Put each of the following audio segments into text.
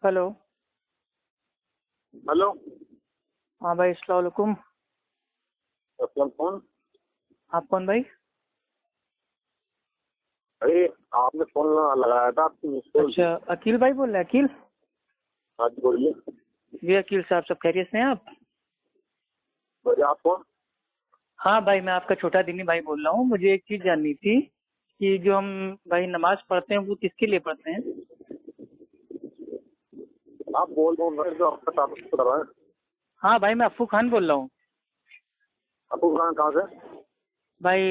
Hello. Hello. हाँ भाई, अस्सलाम वालेकुम। अस्सलाम कौन? आप कौन भाई? अरे आपने फोन लगाया था, आपकी मिस कॉल थी। अच्छा, अकील भाई बोल रहे हैं? अकील? हाँ जी बोलिए। जी अकील साहब, सब खैरियत से हैं आप? बोलिए आप कौन? हाँ भाई, मैं आपका छोटा दीनी भाई बोल रहा हूँ। मुझे एक चीज़ जाननी थी कि जो हम भाई नमाज पढ़ते हैं वो किसके लिए पढ़ते हैं? आप बोल रहे हैं जो आपका ताल्लुक कर रहा है। हाँ भाई, मैं अफ़ू खान बोल रहा हूँ। आपको कहाँ से? भाई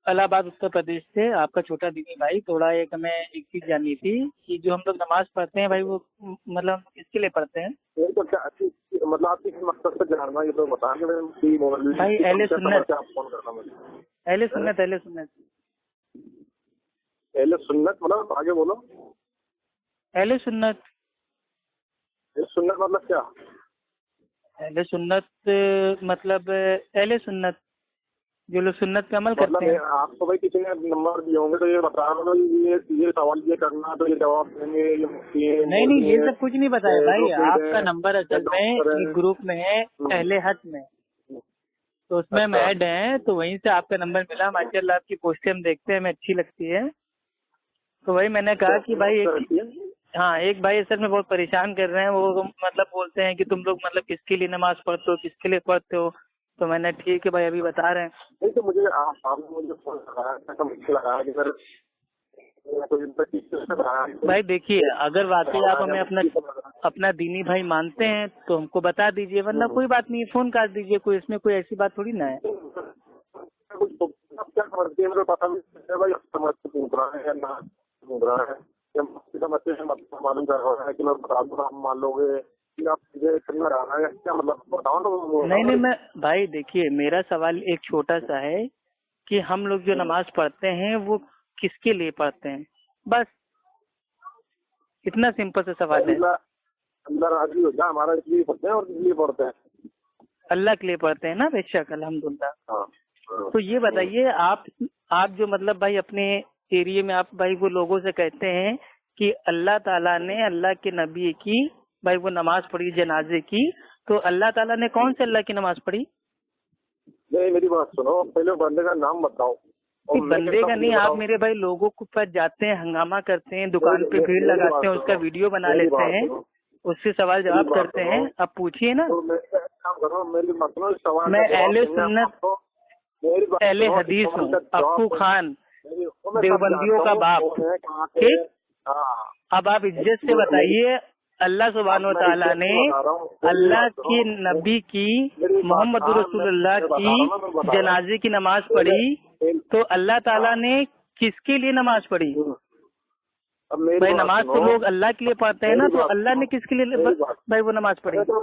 इलाहाबाद उत्तर प्रदेश से, आपका छोटा दीनी भाई। थोड़ा एक हमें एक चीज़ जाननी थी कि जो हम लोग नमाज पढ़ते हैं भाई वो मतलब किसके लिए पढ़ते हैं? ये तो क्या मतलब आप किस मकसद से जानना, ये तो बताएंगे। भाई अहले सुन्नत, आप फोन करना मुझे। अहले सुन्नत, अहले सुन्नत। पहले सुन्नत मतलब आगे बोलो। अहले सुन्नत, ये सुन्नत मतलब क्या? अहले सुन्नत मतलब अहले सुन्नत जो लोग सुन्नत पे अमल मतलब करते हैं। आपको भाई किसी ने नंबर दिए होंगे तो ये बता रहा हूँ, ये सवाल ये करना तो ये जवाब देंगे, ये मुफ्ती हैं, नहीं नहीं, मौलवी ये हैं, सब कुछ नहीं बताया भाई। एडवोकेट आपका हैं नंबर या असल में डॉक्टर एक हैं। ग्रुप में है, अहले हक में। तो उसमें हम अच्छा। ऐड हैं, तो वहीं से आपका नंबर मिला। माशाल्लाह आपकी पोस्टें हम देखते हैं, हमें अच्छी लगती है। तो वही मैंने कहा कि भाई हाँ, एक भाई असल में बहुत परेशान कर रहे हैं। वो मतलब बोलते हैं कि तुम लोग मतलब किसके लिए नमाज पढ़ते हो, किसके लिए पढ़ते हो? तो मैंने ठीक है भाई, अभी बता रहे हैं। नहीं तो मुझे आपने मुझे फोन लगाया था, तो मुझे लगाया कि सर भाई देखिए, अगर वाकई आप हमें अपना दीनी भाई मानते हैं तो हमको बता दीजिए, वरना कोई बात नहीं, फोन काट दीजिए। कोई इसमें कोई ऐसी बात थोड़ी ना है। आप क्या समझते हैं, मुझे पता नहीं है भाई। समझ से पूछ रहा है या ना पूछ रहा है, या समझते हैं मतलब मालूम कर रहा है कि मैं बता दूँ आप मान लोगे कि आप मुझे करना रहा है, क्या मतलब बताओ तो। नहीं नहीं, मैं भाई देखिए, मेरा सवाल एक छोटा सा है कि हम लोग जो नमाज पढ़ते हैं वो किसके लिए पढ़ते हैं, बस इतना सिंपल सा सवाल है। अल्लाह अल्लाह राजी हो जाए हमारा, इसलिए पढ़ते हैं और इसलिए पढ़ते हैं। अल्लाह के लिए पढ़ते हैं ना, बेशक, अल्हम्दुलिल्लाह। हाँ। तो ये बताइए, आप जो मतलब भाई अपने एरिया में आप भाई वो लोगों से कहते हैं कि अल्लाह ताला ने अल्लाह के नबी की भाई वो नमाज पढ़ी जनाजे की, तो अल्लाह ताला ने कौन से अल्लाह की नमाज पढ़ी? नहीं मेरी बात सुनो, पहले बंदे का नाम बताओ। और मैं बंदे कहता का हूँ ये नहीं, आप बताओ। मेरे भाई लोगों के पास जाते हैं, हंगामा करते हैं, दुकान पे भीड़ मेरी लगाते बात हैं, उसका सुनो, वीडियो बना मेरी लेते बात हैं, सुनो, उससे सवाल मेरी जवाब बात करते सुनो। हैं। अब पूछिए ना। तो मैं एक काम करो, मेरी बात सुनो, इस सवाल मैं का जवाब अहले देंगे हम सुन्नत, आपको। मेरी बात अहले सुनो, इस हदीस सवाल हूँ, का अप्पू जवाब खान, वो मैं सब देवबंदियों जानता का हूँ बाप। कौन है कहाँ से है। ठीक। हाँ। अब आप इज्जत से मेरी बताइए, अल्लाह सुब्हान अब व मैं तआला इज्जत ने से बता रहा हूँ, मेरी अल्लाह बात के सुनो। नबी की, मेरी बात, मोहम्मद हाँ रसूलुल्लाह मैं बता की रहा हूँ ना, मैं बता रहा हूँ। जनाजे की नमाज पढ़ी, पहले तो अल्लाह ताला हाँ। ने किसके लिए नमाज पढ़ी? अब मेरी भाई बात नमाज तो सुनो, लोग अल्लाह के लिए पढ़ते हैं ना, मेरी तो बात अल्लाह सुनो, ने किसके लिए मेरी बात। भाई वो नमाज पढ़ी? अरे तो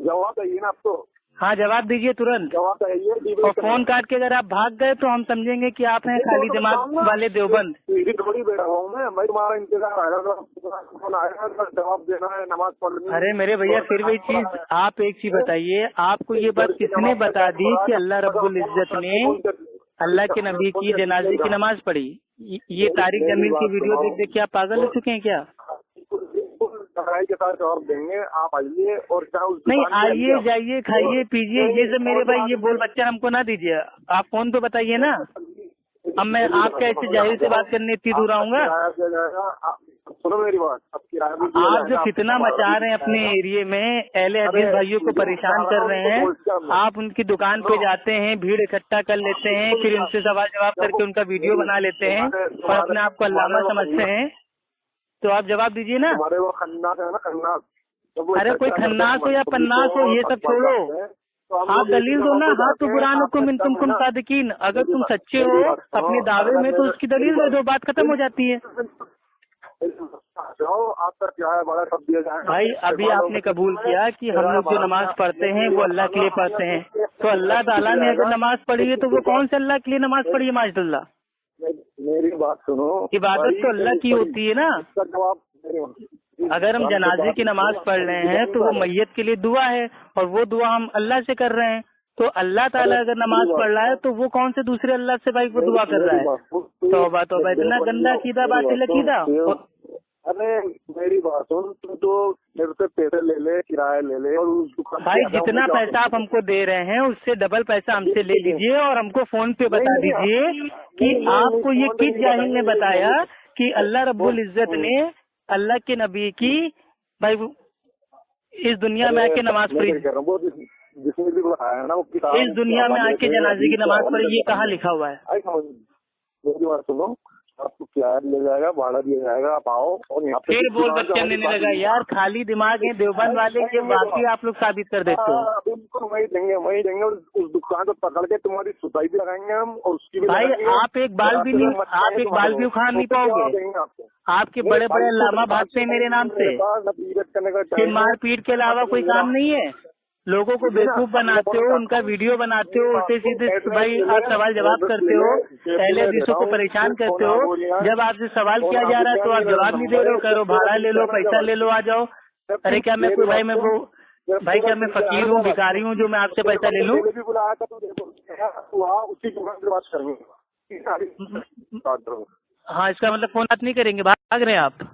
जवाब चाहिए ना आपको। हाँ, जवाब दीजिए तुरंत। जवाब चाहिए और डिबेट फोन में। काट के अगर आप भाग गए तो हम समझेंगे कि आप हैं तो खाली मैं दिमाग बताऊंगा, वाले देवबंद। सीधी थोड़ी बैठा हूँ मैं तुम्हारा इंतजार आएगा, तो फोन आएगा तो जवाब देना है, नमाज पढ़नी है। अरे मेरे भैया, फिर वही चीज, आप एक चीज बताइए, आपको ये बात किसने बता दी कि अल्लाह रब्बुल इज्जत ने अल्लाह के नबी की जनाजे की नमाज पढ़ी? ये तारिक मेरी जमील की बात वीडियो सुनाओ। देख देख के आप पागल हो चुके हैं क्या? लड़ाई के साथ जवाब देंगे, आप आइए और चाहे उस नहीं, दुकान पे आइए आइए आप। जाइए खाइए पीजिए, ये सब मेरे भाई ये बोल बच्चा हमको ना दीजिए। आप फोन तो बताइए ना। अब मैं आपका ऐसे जाहिर से बात करने इतनी दूर आपका आऊंगा? किराया दिया जाएगा। सुनो मेरी बात, अब किराया भी दिया आप जो जाएगा, आपको फितना कबाड़ मचा भी रहे हैं दिया अपने जाएगा। एरिया में, अहले अरे हदीस भाइयों को मुझे बता परेशान रहा कर हूँ, रहे उनको हैं, बोल क्या मैं। आप उनकी दुकान पे सुनो, जाते हैं, भीड़ इकट्ठा कर लेते हैं, फिर उनसे सवाल जवाब करके उनका वीडियो बना लेते हैं और अपने आप को अल्लामा समझते हैं। तो आप जवाब दीजिए ना। तुम्हारे वो खन्नास है ना, खन्नास। जब वो अरे कोई इकट्ठा करते हैं खन्नास हो या मंसूरी पन्नास हो, को और ये सब फतवा छोड़ो। करते हैं, तो हम आप लोग एक ही दलील दो जगह ना। पे हाँ तो जाते हैं, आप बुरानुकुम इन चर्चा में तुमकुम ना। सादिकीन, अगर तुम सच्चे मेरी हो बात सुनो, अपने दावे में तो उसकी दलील दे दो, बात खत्म हो जाती है। जाओ, आपका क्या है बड़ा सब दिया जाएगा। भाई अभी आपने कबूल किया कि हम लोग जो नमाज पढ़ते हैं वो अल्लाह के लिए पढ़ते हैं, तो अल्लाह ताला ने अगर नमाज पढ़ी है तो वो कौन से अल्लाह के लिए नमाज पढ़ी है माशाल्लाह? मेरी बात सुनो, इबादत तो अल्लाह की होती है ना। इसका जवाब अगर हम जनाजे की नमाज पढ़ रहे हैं तो वो मैयत के लिए दुआ है, और वो दुआ हम अल्लाह से कर रहे हैं। तो अल्लाह ताला अगर नमाज पढ़ रहा है तो वो कौन से दूसरे अल्लाह से भाई वो दुआ कर रहा है? तौबा तौबा, इतना गंदा अकीदा, बातिल अकीदा। अरे मेरी बात सुन, तू तो मेरे से पैसे ले ले, किराया ले ले और उस दुकान भाई जितना पैसा आप हमको दे रहे हैं उससे डबल पैसा हमसे ले लीजिए और हमको फोन पे बता दीजिए कि आपको ये किस जाहिल ने बताया कि अल्लाह रब्बुल इज्जत ने अल्लाह के नबी की भाई इस दुनिया में आके नमाज पढ़ी, जिसने भी बताया ना वो किताब, इस दुनिया में आके जनाजे की नमाज पढ़ी, ये कहाँ लिखा हुआ है? मेरी बात सुनो, आपको किराया दिया जाएगा, भाड़ा दिया जाएगा, आप आओ और यहाँ पे फिर बोल बच्चे देने लगा। यार खाली दिमाग है देवबंद वाले के, बाकी आप लोग साबित कर देते हो। बिल्कुल वही देंगे और उस दुकान को पकड़ के तुम्हारी सुताई भी लगाएंगे हम और उसकी भी भाई आप एक बाल भी नहीं, आप एक बाल भी उखाड़ नहीं पाओगे। आपके बड़े बड़े लामा भागते हैं मेरे नाम से, फिर मार पीट के अलावा कोई काम नहीं है। लोगों को बेवकूफ बनाते हो, उनका वीडियो बनाते हो, उल्टे सीधे भाई आप सवाल जवाब करते हो, पहले हदीसों को परेशान करते हो। जब आपसे सवाल किया जा रहा है तो आप जवाब नहीं दे रहे हो, करो भाड़ा ले लो, पैसा ले लो, आ जाओ। अरे क्या मैं कोई भाई क्या मैं फकीर हूँ, भिखारी हूँ जो मैं आपसे पैसा ले लूँ? हाँ इसका मतलब फोन बात नहीं करेंगे, भाग रहे हैं आप।